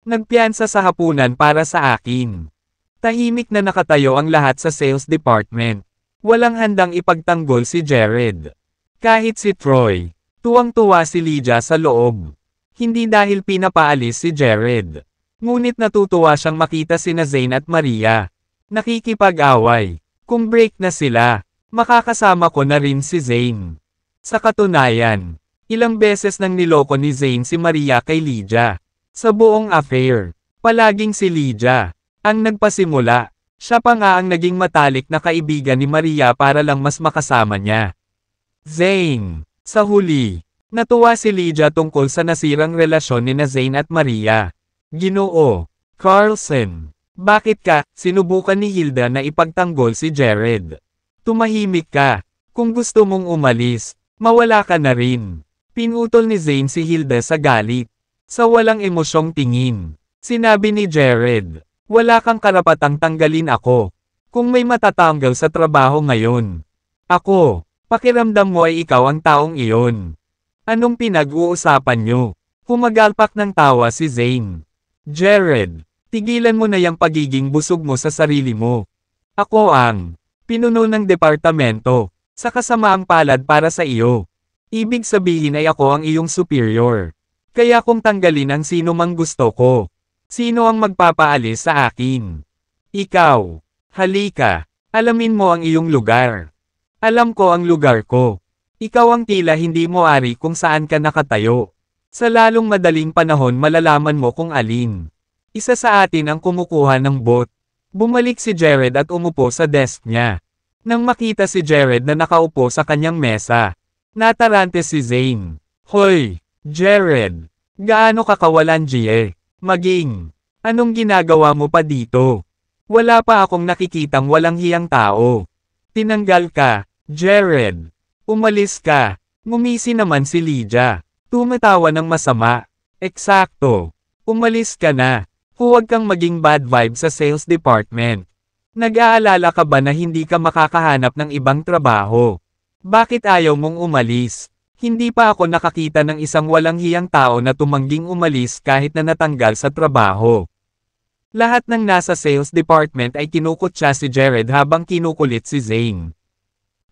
Nagpiyansa sa hapunan para sa akin. Tahimik na nakatayo ang lahat sa sales department. Walang handang ipagtanggol si Jared. Kahit si Troy. Tuwang-tuwa si Lydia sa loob. Hindi dahil pinapaalis si Jared. Ngunit natutuwa siyang makita sina Zane at Maria. Nakikipag-away. Kung break na sila, makakasama ko na rin si Zane. Sa katunayan, ilang beses nang niloko ni Zane si Maria kay Lydia. Sa buong affair, palaging si Lydia ang nagpasimula. Siya pa nga ang naging matalik na kaibigan ni Maria para lang mas makasama niya. Zane. Sa huli, natuwa si Lydia tungkol sa nasirang relasyon ni Zane at Maria. Ginoo. Carlson. Bakit ka, sinubukan ni Hilda na ipagtanggol si Jared? Tumahimik ka. Kung gusto mong umalis, mawala ka na rin. Pinutol ni Zane si Hilda sa galit. Sa walang emosyong tingin. Sinabi ni Jared. Wala kang karapatang tanggalin ako. Kung may matatanggal sa trabaho ngayon. Ako, pakiramdam mo ay ikaw ang taong iyon. Anong pinag-uusapan nyo? Humagalpak ng tawa si Zane. Jared, tigilan mo na yung pagiging busog mo sa sarili mo. Ako ang pinuno ng departamento, sa kasamaang palad para sa iyo. Ibig sabihin ay ako ang iyong superior. Kaya kung tanggalin ang sino mang gusto ko. Sino ang magpapaalis sa akin? Ikaw. Halika. Alamin mo ang iyong lugar. Alam ko ang lugar ko. Ikaw ang tila hindi mo ari kung saan ka nakatayo. Sa lalong madaling panahon malalaman mo kung alin. Isa sa atin ang kumukuha ng bot. Bumalik si Jared at umupo sa desk niya. Nang makita si Jared na nakaupo sa kanyang mesa, natarante si Zane. Hoy, Jared! Gaano ka kawalan Jie? Maging, anong ginagawa mo pa dito? Wala pa akong nakikitang walang hiyang tao. Tinanggal ka, Jared. Umalis ka. Ngumisi naman si Lydia. Tumatawa ng masama. Eksakto. Umalis ka na. Huwag kang maging bad vibe sa sales department. Nag-aalala ka ba na hindi ka makakahanap ng ibang trabaho? Bakit ayaw mong umalis? Hindi pa ako nakakita ng isang walang hiyang tao na tumangging umalis kahit na natanggal sa trabaho. Lahat ng nasa sales department ay kinukutya si Jared habang kinukulit si Zane.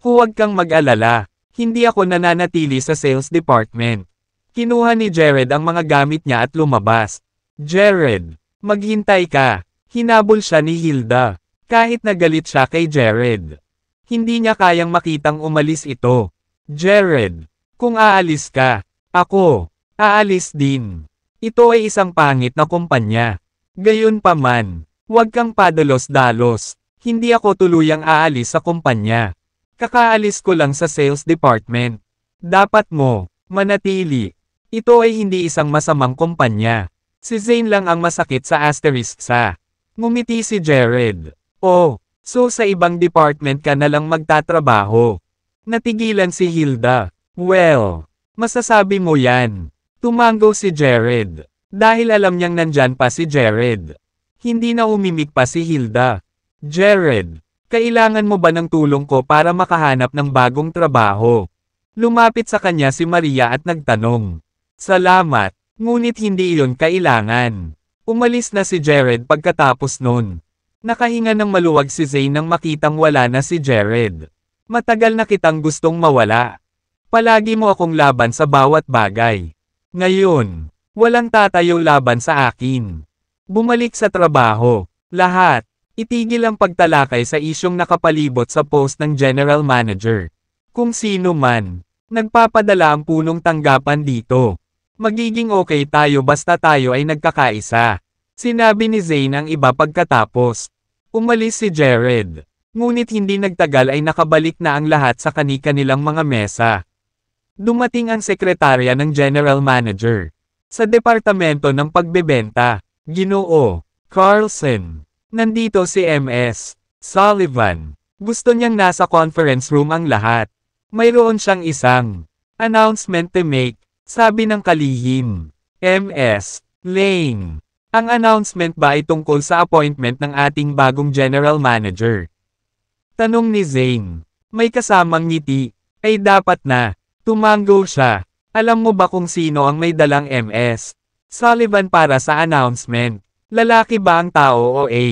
Huwag kang mag-alala. Hindi ako nananatili sa sales department. Kinuha ni Jared ang mga gamit niya at lumabas. Jared, maghintay ka. Hinabol siya ni Hilda. Kahit nagalit siya kay Jared. Hindi niya kayang makitang umalis ito. Jared, kung aalis ka, ako, aalis din. Ito ay isang pangit na kumpanya. Gayunpaman, huwag kang padalos-dalos. Hindi ako tuluyang aalis sa kumpanya. Kakaalis ko lang sa sales department. Dapat mo, manatili. Ito ay hindi isang masamang kumpanya. Si Zane lang ang masakit sa asterisk sa. Ngumiti si Jared. Oh, so sa ibang department ka na lang magtatrabaho. Natigilan si Hilda. Well, masasabi mo yan. Tumango si Jared. Dahil alam niyang nandyan pa si Jared. Hindi na umimik pa si Hilda. Jared, kailangan mo ba ng tulong ko para makahanap ng bagong trabaho? Lumapit sa kanya si Maria at nagtanong. Salamat, ngunit hindi iyon kailangan. Umalis na si Jared pagkatapos nun. Nakahinga ng maluwag si Zane nang makitang wala na si Jared. Matagal na kitang gustong mawala. Palagi mo akong laban sa bawat bagay. Ngayon, walang tatayo laban sa akin. Bumalik sa trabaho. Lahat. Itigil ang pagtalakay sa isyong nakapalibot sa post ng general manager. Kung sino man, nagpapadala ang punong tanggapan dito. Magiging okay tayo basta tayo ay nagkakaisa. Sinabi ni Zane ang iba pagkatapos. Umalis si Jared. Ngunit hindi nagtagal ay nakabalik na ang lahat sa kani-kanilang mga mesa. Dumating ang sekretarya ng general manager. Sa departamento ng pagbebenta, Ginoo Carlson. Nandito si MS Sullivan. Gusto niyang nasa conference room ang lahat. Mayroon siyang isang announcement to make, sabi ng kalihim. MS Lane. Ang announcement ba ay tungkol sa appointment ng ating bagong general manager? Tanong ni Zane. May kasamang ngiti. Ay dapat na. Tumango siya. Alam mo ba kung sino ang may dalang MS Sullivan para sa announcement? Lalaki ba ang tao o A?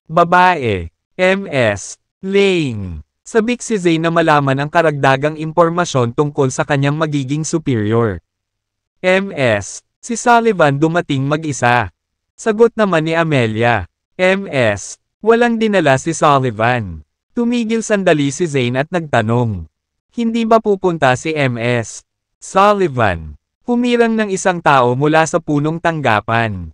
Babae. MS Lane. Sabik si Zane na malaman ang karagdagang impormasyon tungkol sa kanyang magiging superior. MS. Si Sullivan dumating mag-isa. Sagot naman ni Amelia. MS. Walang dinala si Sullivan. Tumigil sandali si Zane at nagtanong. Hindi ba pupunta si MS Sullivan? Humirang ng isang tao mula sa punong tanggapan.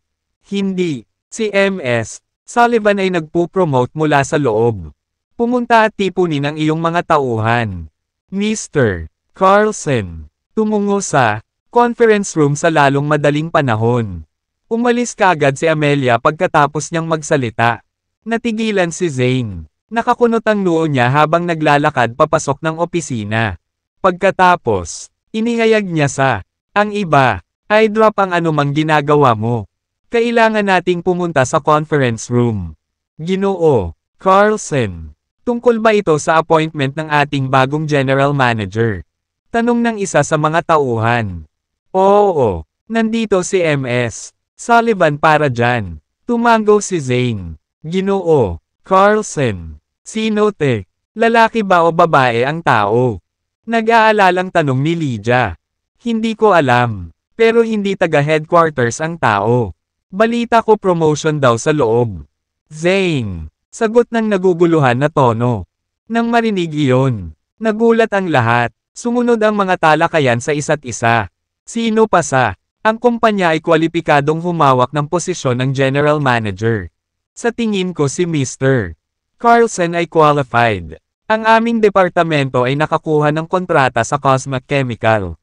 Hindi. Si MS Sullivan ay nagpo-promote mula sa loob. Pumunta at tipunin ang iyong mga tauhan. Mr. Carlson. Tumungo sa conference room sa lalong madaling panahon. Umalis kaagad si Amelia pagkatapos niyang magsalita. Natigilan si Zane. Nakakunot ang noo niya habang naglalakad papasok ng opisina. Pagkatapos, inihayag niya sa, ang iba, ay drop ang anumang ginagawa mo. Kailangan nating pumunta sa conference room. Ginoo Carlson. Tungkol ba ito sa appointment ng ating bagong general manager? Tanong ng isa sa mga tauhan. Oo, nandito si MS Sullivan para dyan. Tumango si Zane. Ginoo Carlson. Sino te? Lalaki ba o babae ang tao? Nag-aalalang tanong ni Lydia. Hindi ko alam. Pero hindi taga-headquarters ang tao. Balita ko promotion daw sa loob. Zane. Sagot ng naguguluhan na tono. Nang marinig iyon, nagulat ang lahat. Sumunod ang mga talakayan sa isa't isa. Sino pa sa? Ang kumpanya ay kwalipikadong humawak ng posisyon ng General Manager. Sa tingin ko si Mr. Carlson ay qualified. Ang aming departamento ay nakakuha ng kontrata sa Cosmac Chemical.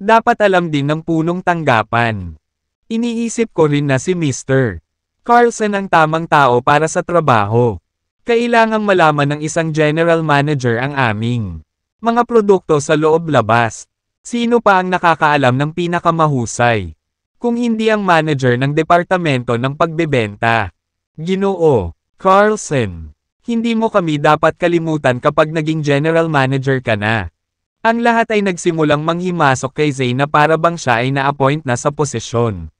Dapat alam din ng punong tanggapan. Iniisip ko rin na si Mr. Carlson ang tamang tao para sa trabaho. Kailangang malaman ng isang general manager ang aming mga produkto sa loob-labas. Sino pa ang nakakaalam ng pinakamahusay? Kung hindi ang manager ng departamento ng pagbebenta. Ginoo Carlson, hindi mo kami dapat kalimutan kapag naging general manager ka na. Ang lahat ay nagsimulang manghimasok kay Zane na para bang siya ay na-appoint na sa posisyon.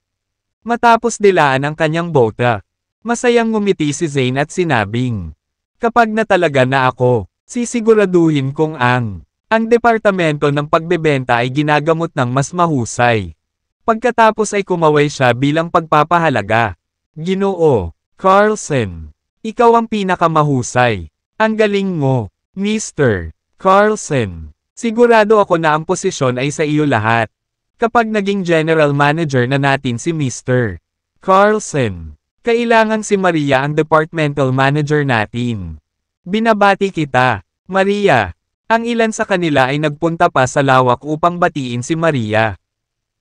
Matapos dilaan ang kanyang bota, masayang ngumiti si Zane at sinabing, kapag na talaga na ako, sisiguraduhin kong ang departamento ng pagbebenta ay ginagamot ng mas mahusay. Pagkatapos ay kumaway siya bilang pagpapahalaga. Ginoo Carlson, ikaw ang pinakamahusay. Ang galing mo, Mr. Carlson. Sigurado ako na ang posisyon ay sa iyo lahat. Kapag naging general manager na natin si Mr. Carlson, kailangan si Maria ang departmental manager natin. Binabati kita, Maria. Ang ilan sa kanila ay nagpunta pa sa lawak upang batiin si Maria.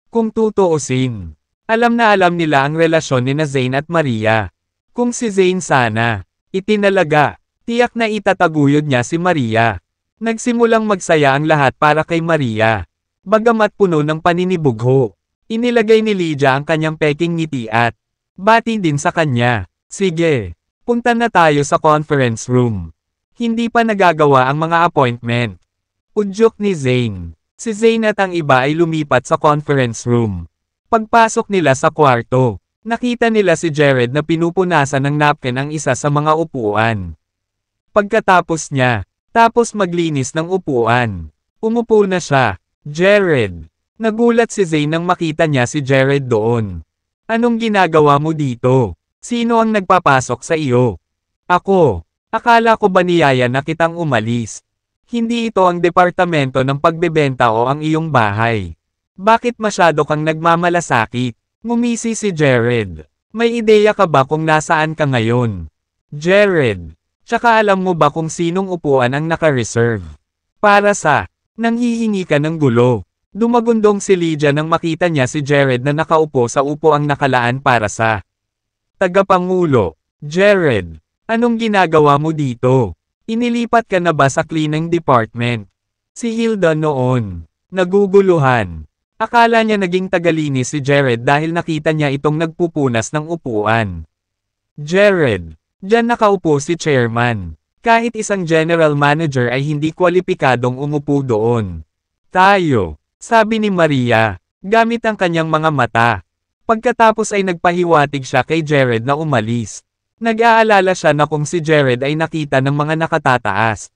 Kung tutuusin, alam na alam nila ang relasyon ni Zane at Maria. Kung si Zane sana, itinalaga, tiyak na itataguyod niya si Maria. Nagsimulang magsaya ang lahat para kay Maria. Bagamat puno ng paninibugho, inilagay ni Lydia ang kanyang peking ngiti at bati din sa kanya. Sige, punta na tayo sa conference room. Hindi pa nagagawa ang mga appointment. Udyok ni Zane. Si Zane at ang iba ay lumipat sa conference room. Pagpasok nila sa kwarto, nakita nila si Jared na pinupunasan ng napkin ang isa sa mga upuan. Pagkatapos niya, tapos maglinis ng upuan, umupo na siya. Jared. Nagulat si Zane nang makita niya si Jared doon. Anong ginagawa mo dito? Sino ang nagpapasok sa iyo? Ako. Akala ko ba niyaya na kitang umalis? Hindi ito ang departamento ng pagbebenta o ang iyong bahay. Bakit masyado kang nagmamalasakit? Ngumisi si Jared. May ideya ka ba kung nasaan ka ngayon? Jared. Tsaka alam mo ba kung sinong upuan ang naka-reserve? Para sa, nanghihingi ka ng gulo. Dumagundong si Lydia nang makita niya si Jared na nakaupo sa upuang nakalaan para sa tagapangulo. Jared. Anong ginagawa mo dito? Inilipat ka na ba sa cleaning department? Si Hilda noon. Naguguluhan. Akala niya naging tagalinis si Jared dahil nakita niya itong nagpupunas ng upuan. Jared. Diyan nakaupo si chairman. Kahit isang general manager ay hindi kwalipikadong umupo doon. Tayo, sabi ni Maria, gamit ang kanyang mga mata. Pagkatapos ay nagpahiwatig siya kay Jared na umalis. Nag-aalala siya na kung si Jared ay nakita ng mga nakatataas.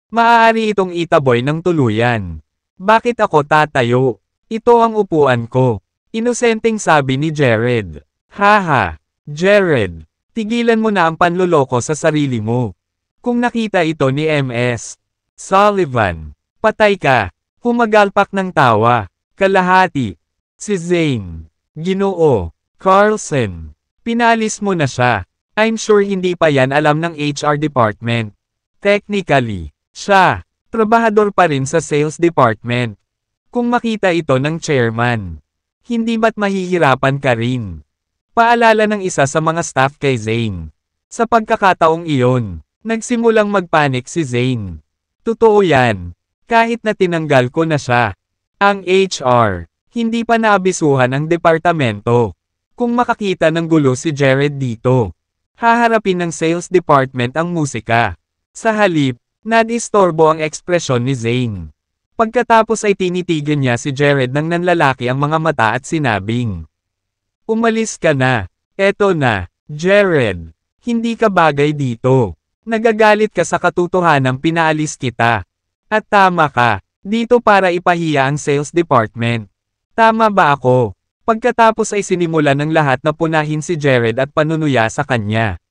Maaari itong itaboy ng tuluyan. Bakit ako tatayo? Ito ang upuan ko. Inosenteng sabi ni Jared. Haha, Jared, tigilan mo na ang panloloko sa sarili mo. Kung nakita ito ni MS Sullivan, patay ka. Humagalpak ng tawa. Kalahati. Si Zane. Ginoo. Carlson. Pinalis mo na siya. I'm sure hindi pa yan alam ng HR department. Technically, siya, trabahador pa rin sa sales department. Kung makita ito ng chairman, hindi ba't mahihirapan ka rin? Paalala ng isa sa mga staff kay Zane. Sa pagkakataong iyon, nagsimulang magpanik si Zane. Totoo yan, kahit na tinanggal ko na siya. Ang HR, hindi pa naabisuhan ang departamento. Kung makakita ng gulo si Jared dito, haharapin ng sales department ang musika. Sa halip, nadistorbo ang ekspresyon ni Zane. Pagkatapos ay tinitigan niya si Jared nang nanlalaki ang mga mata at sinabing, umalis ka na. Eto na, Jared. Hindi ka bagay dito. Nagagalit ka sa katotohanang pinaalis kita. At tama ka, dito para ipahiya ang sales department. Tama ba ako? Pagkatapos ay sinimula ng lahat na punahin si Jared at panunuya sa kanya.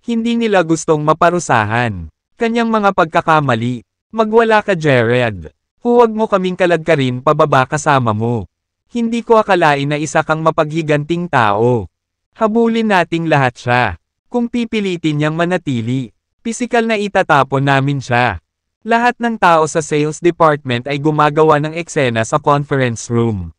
Hindi nila gustong maparusahan kanyang mga pagkakamali. Magwala ka Jared. Huwag mo kaming kalagkarin pababa kasama mo. Hindi ko akalain na isa kang mapaghiganting tao. Habulin nating lahat siya. Kung pipilitin niyang manatili, pisikal na itatapon namin siya. Lahat ng tao sa sales department ay gumagawa ng eksena sa conference room.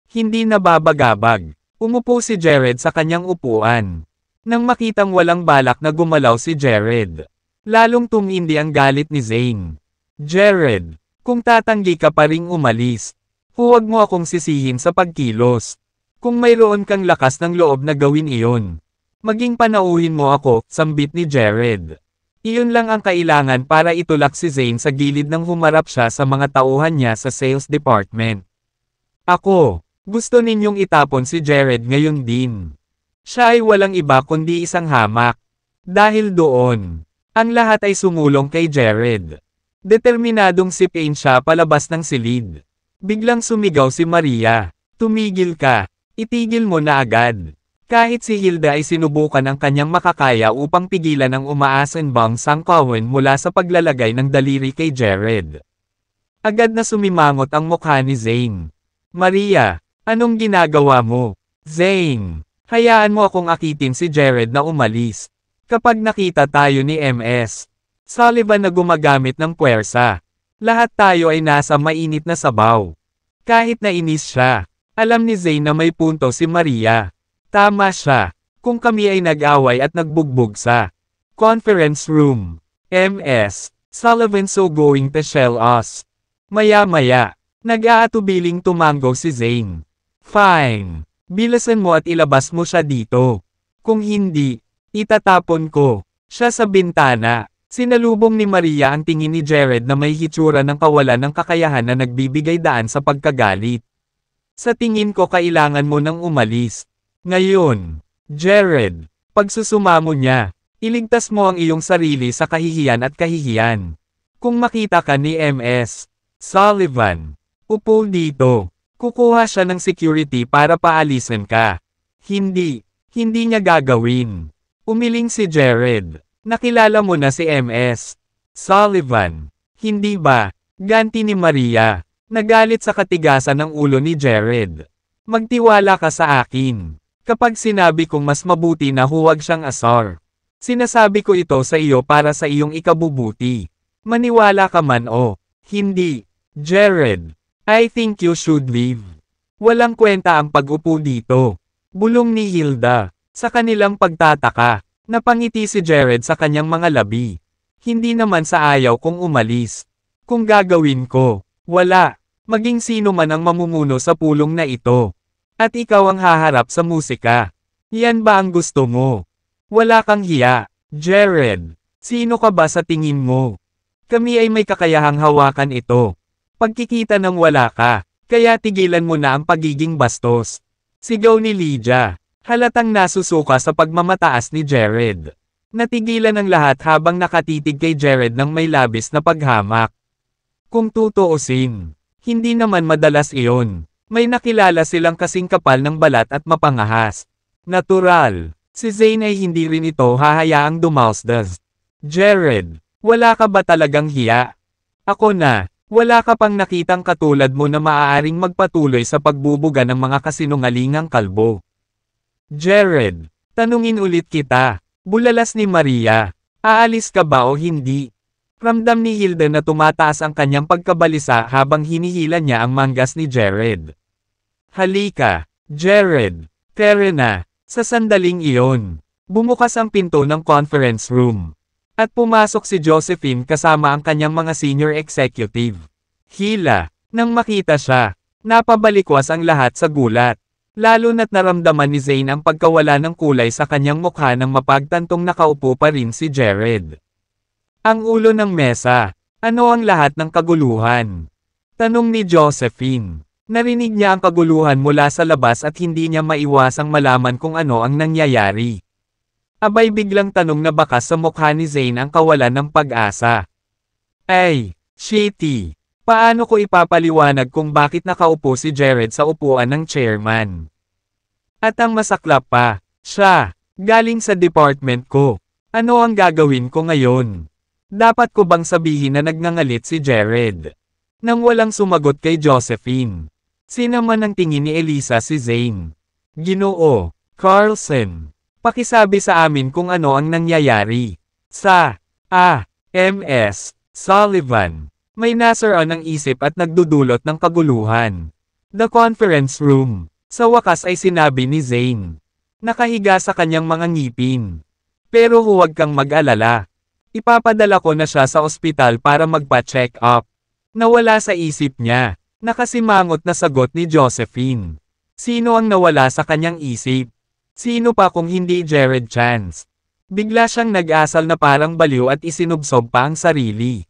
Hindi nababagabag. Umupo si Jared sa kanyang upuan. Nang makitang walang balak na gumalaw si Jared, lalong tumindi ang galit ni Zane. Jared, kung tatanggi ka pa ring umalis, huwag mo akong sisihin sa pagkilos. Kung mayroon kang lakas ng loob na gawin iyon, maging panauhin mo ako, sambit ni Jared. Iyon lang ang kailangan para itulak si Zane sa gilid nang humarap siya sa mga tauhan niya sa sales department. Ako, gusto ninyong itapon si Jared ngayon din. Siya ay walang iba kundi isang hamak. Dahil doon, ang lahat ay sumulong kay Jared. Determinadong sipain siya palabas ng silid. Biglang sumigaw si Maria, "Tumigil ka, itigil mo na agad." Kahit si Hilda ay sinubukan ang kanyang makakaya upang pigilan ang umaasenbang sangkawan mula sa paglalagay ng daliri kay Jared. Agad na sumimangot ang mukha ni Zane. "Maria, anong ginagawa mo?" "Zane, hayaan mo akong akitin si Jared na umalis. Kapag nakita tayo ni MS Sullivan na gumagamit ng puwersa, lahat tayo ay nasa mainit na sabaw." Kahit nainis siya, alam ni Zane na may punto si Maria. Tama siya, kung kami ay nag-away at nagbugbog sa conference room. MS Sullivan so going to shell us. Maya-maya, nag-aatubiling tumango si Zane. "Fine. Bilasan mo at ilabas mo siya dito. Kung hindi, itatapon ko siya sa bintana." Sinalubong ni Maria ang tingin ni Jared na may hitsura ng kawalan ng kakayahan na nagbibigay daan sa pagkagalit. "Sa tingin ko kailangan mo nang umalis. Ngayon, Jared, pagsusumamo niya, iligtas mo ang iyong sarili sa kahihiyan at kahihiyan. Kung makita ka ni MS Sullivan, upo dito. Kukuha siya ng security para paalisin ka." Hindi niya gagawin." Umiling si Jared. "Nakilala mo na si MS Sullivan, hindi ba?" Ganti ni Maria. Nagalit sa katigasan ng ulo ni Jared. "Magtiwala ka sa akin. Kapag sinabi kong mas mabuti na huwag siyang asar, sinasabi ko ito sa iyo para sa iyong ikabubuti. Maniwala ka man o hindi. Jared, I think you should leave." "Walang kwenta ang pag-upo dito." Bulong ni Hilda. Sa kanilang pagtataka, napangiti si Jared sa kanyang mga labi. "Hindi naman sa ayaw kong umalis. Kung gagawin ko, wala. Maging sino man ang mamumuno sa pulong na ito. At ikaw ang haharap sa musika. Yan ba ang gusto mo? Wala kang hiya. Jared, sino ka ba sa tingin mo? Kami ay may kakayahang hawakan ito. Pagkikita ng wala ka, kaya tigilan mo na ang pagiging bastos." Sigaw ni Lydia. Halatang nasusuka sa pagmamataas ni Jared. Natigilan ang lahat habang nakatitig kay Jared ng may labis na paghamak. Kung tutuusin, hindi naman madalas iyon. May nakilala silang kasing kapal ng balat at mapangahas. Natural, si Zane ay hindi rin ito hahayaang dumalsdas. "Jared, wala ka ba talagang hiya? Ako na, wala ka pang nakitang katulad mo na maaaring magpatuloy sa pagbubuga ng mga kasinungalingang kalbo." "Jared, tanungin ulit kita." Bulalas ni Maria. "Aalis ka ba o hindi?" Ramdam ni Hilda na tumataas ang kanyang pagkabalisa habang hinihila niya ang manggas ni Jared. "Halika, Jared. Tere na." Sa sandaling iyon, bumukas ang pinto ng conference room. At pumasok si Josephine kasama ang kanyang mga senior executive. Hila, nang makita siya, napabalikwas ang lahat sa gulat. Lalo na't naramdaman ni Zane ang pagkawala ng kulay sa kanyang mukha nang mapagtantong nakaupo pa rin si Jared. Ang ulo ng mesa. "Ano ang lahat ng kaguluhan?" tanong ni Josephine. Narinig niya ang kaguluhan mula sa labas at hindi niya maiwasang malaman kung ano ang nangyayari. Abay biglang tanong na bakas sa mukha ni Zane ang kawalan ng pag-asa. "Ay, shitty. Paano ko ipapaliwanag kung bakit nakaupo si Jared sa upuan ng chairman? At ang masaklap pa, siya, galing sa department ko. Ano ang gagawin ko ngayon?" Dapat ko bang sabihin na nagngangalit si Jared? Nang walang sumagot kay Josephine. Sinaman ang tingin ni Elisa si Zane. Ginoo, Carlson. Pakisabi sa amin kung ano ang nangyayari. Sa M.S. Sullivan. May nasaran ang isip at nagdudulot ng kaguluhan. The conference room. Sa wakas ay sinabi ni Zane. Nakahiga sa kanyang mga ngipin. Pero huwag kang mag-alala. Ipapadala ko na siya sa ospital para magpa-check up. Nawala sa isip niya. Nakasimangot na sagot ni Josephine. Sino ang nawala sa kanyang isip? Sino pa kung hindi Jared Chance? Bigla siyang nag-asal na parang baliw at isinubsob pa ang sarili.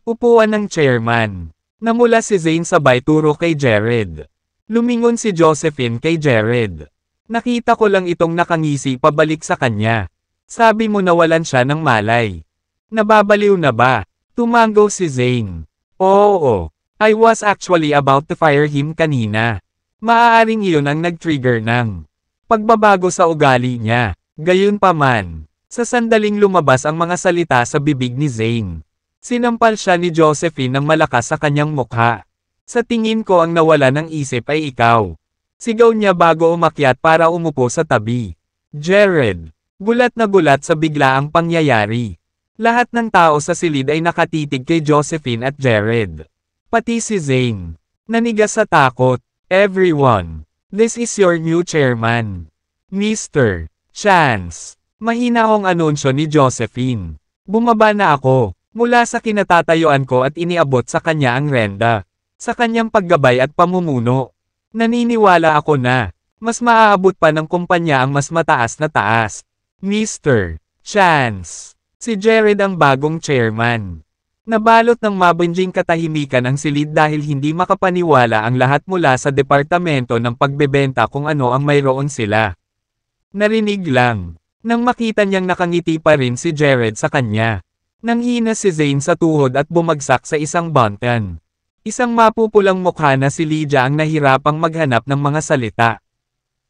Upuan ng chairman. Namula si Zane sabay turo kay Jared. Lumingon si Josephine kay Jared. Nakita ko lang itong nakangisi pabalik sa kanya. Sabi mo nawalan siya ng malay. Nababaliw na ba? Tumango si Zane. Oo. I was actually about to fire him kanina. Maaaring iyon ang nag-trigger ng pagbabago sa ugali niya. Gayunpaman, sa sandaling lumabas ang mga salita sa bibig ni Zane. Sinampal siya ni Josephine ng malakas sa kanyang mukha. Sa tingin ko ang nawala ng isip ay ikaw. Sigaw niya bago umakyat para umupo sa tabi. Jared. Gulat na gulat sa biglaang pangyayari. Lahat ng tao sa silid ay nakatitig kay Josephine at Jared. Pati si Zane. Nanigas sa takot. Everyone. This is your new chairman. Mr. Chance. Mahinahong anunsyo ni Josephine. Bumaba na ako. Mula sa kinatatayuan ko at iniabot sa kanya ang renda. Sa kanyang paggabay at pamumuno. Naniniwala ako na mas maaabot pa ng kumpanya ang mas mataas na taas. Mr. Chance. Si Jared ang bagong chairman. Nabalot ng mabinjing katahimikan ang silid dahil hindi makapaniwala ang lahat mula sa departamento ng pagbebenta kung ano ang mayroon sila. Narinig lang. Nang makita niyang nakangiti pa rin si Jared sa kanya. Nanghina si Zane sa tuhod at bumagsak sa isang buntan. Isang mapupulang mukha na si Lydia ang nahirapang maghanap ng mga salita.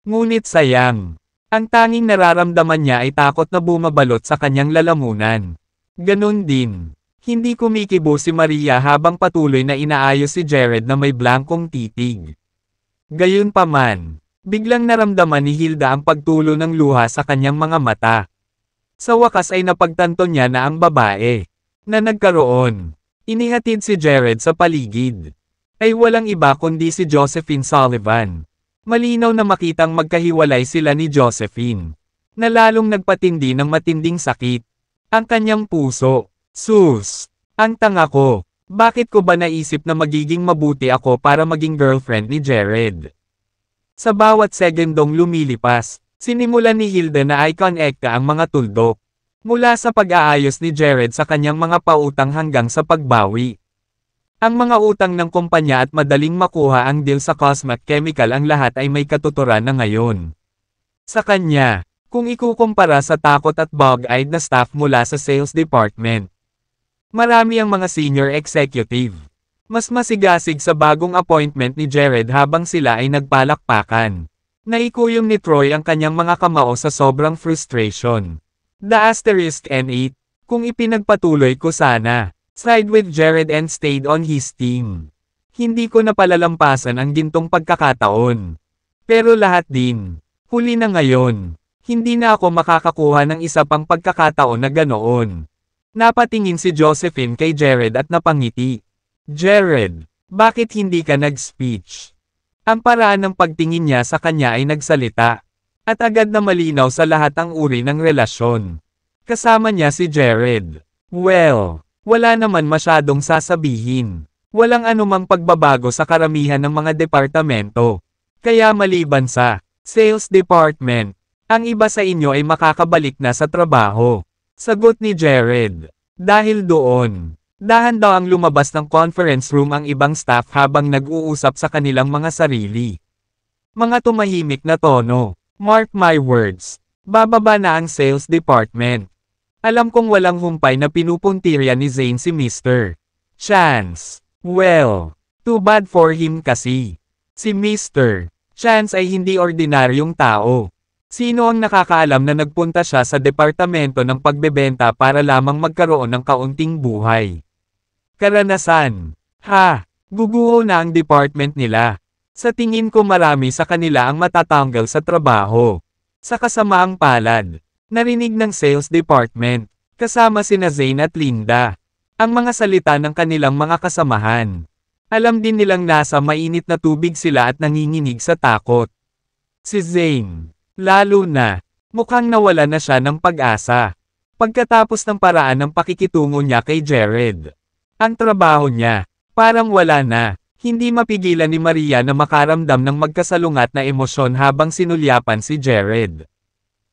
Ngunit sayang. Ang tanging nararamdaman niya ay takot na bumabalot sa kanyang lalamunan. Ganon din. Hindi kumikibo si Maria habang patuloy na inaayos si Jared na may blankong titig. Gayunpaman, biglang naramdaman ni Hilda ang pagtulo ng luha sa kanyang mga mata. Sa wakas ay napagtanto niya na ang babae na nagkaroon. Inihatid si Jared sa paligid. Ay walang iba kundi si Josephine Sullivan. Malinaw na makitang magkahiwalay sila ni Josephine. Na lalong nagpatindi ng matinding sakit. Ang kanyang puso. Sus! Ang tanga ko. Bakit ko ba naisip na magiging mabuti ako para maging girlfriend ni Jared? Sa bawat segundong lumilipas, sinimulan ni Hilda na i-connecta ang mga tuldok. Mula sa pag-aayos ni Jared sa kanyang mga pautang hanggang sa pagbawi. Ang mga utang ng kumpanya at madaling makuha ang deal sa Cosmac Chemical ang lahat ay may katuturan na ngayon. Sa kanya, kung ikukumpara sa takot at bug-eyed na staff mula sa sales department. Marami ang mga senior executive. Mas masigasig sa bagong appointment ni Jared habang sila ay nagpalakpakan. Naikuyom ni Troy ang kanyang mga kamao sa sobrang frustration. The asterisk N8, kung ipinagpatuloy ko sana. Side with Jared and stayed on his team. Hindi ko napalalampasan ang gintong pagkakataon. Pero lahat din. Huli na ngayon. Hindi na ako makakakuha ng isa pang pagkakataon na ganoon. Napatingin si Josephine kay Jared at napangiti. Jared, bakit hindi ka nag-speech? Ang paraan ng pagtingin niya sa kanya ay nagsalita. At agad na malinaw sa lahat ang uri ng relasyon. Kasama niya si Jared. Well, wala naman masyadong sasabihin. Walang anumang pagbabago sa karamihan ng mga departamento. Kaya maliban sa sales department, ang iba sa inyo ay makakabalik na sa trabaho. Sagot ni Jared. Dahil doon, dahan daw ang lumabas ng conference room ang ibang staff habang nag-uusap sa kanilang mga sarili. Mga tumahimik na tono. Mark my words. Bababa na ang sales department. Alam kong walang humpay na pinupuntirya ni Zane si Mr. Chance. Well, too bad for him kasi. Si Mr. Chance ay hindi ordinaryong tao. Sino ang nakakaalam na nagpunta siya sa departamento ng pagbebenta para lamang magkaroon ng kaunting buhay? Karanasan. Ha! Guguho na ang department nila. Sa tingin ko marami sa kanila ang matatanggal sa trabaho. Sa kasamaang palad, narinig ng sales department, kasama sina Zane at Linda, ang mga salita ng kanilang mga kasamahan. Alam din nilang nasa mainit na tubig sila at nanginginig sa takot. Si Zane, lalo na, mukhang nawala na siya ng pag-asa. Pagkatapos ng paraan ng pakikitungo niya kay Jared, ang trabaho niya, parang wala na. Hindi mapigilan ni Maria na makaramdam ng magkasalungat na emosyon habang sinulyapan si Jared.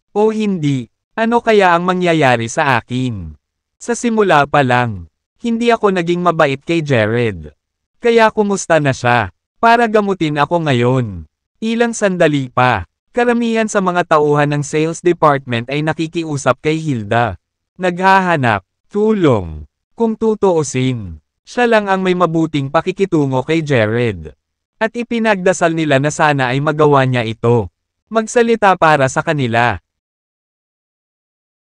O hindi, ano kaya ang mangyayari sa akin? Sa simula pa lang, hindi ako naging mabait kay Jared. Kaya kumusta na siya? Para gamutin ako ngayon. Ilang sandali pa, karamihan sa mga tauhan ng sales department ay nakikiusap kay Hilda. Naghahanap, tulong. Kung tutuusin, siya lang ang may mabuting pakikitungo kay Jared. At ipinagdasal nila na sana ay magawa niya ito. Magsalita para sa kanila.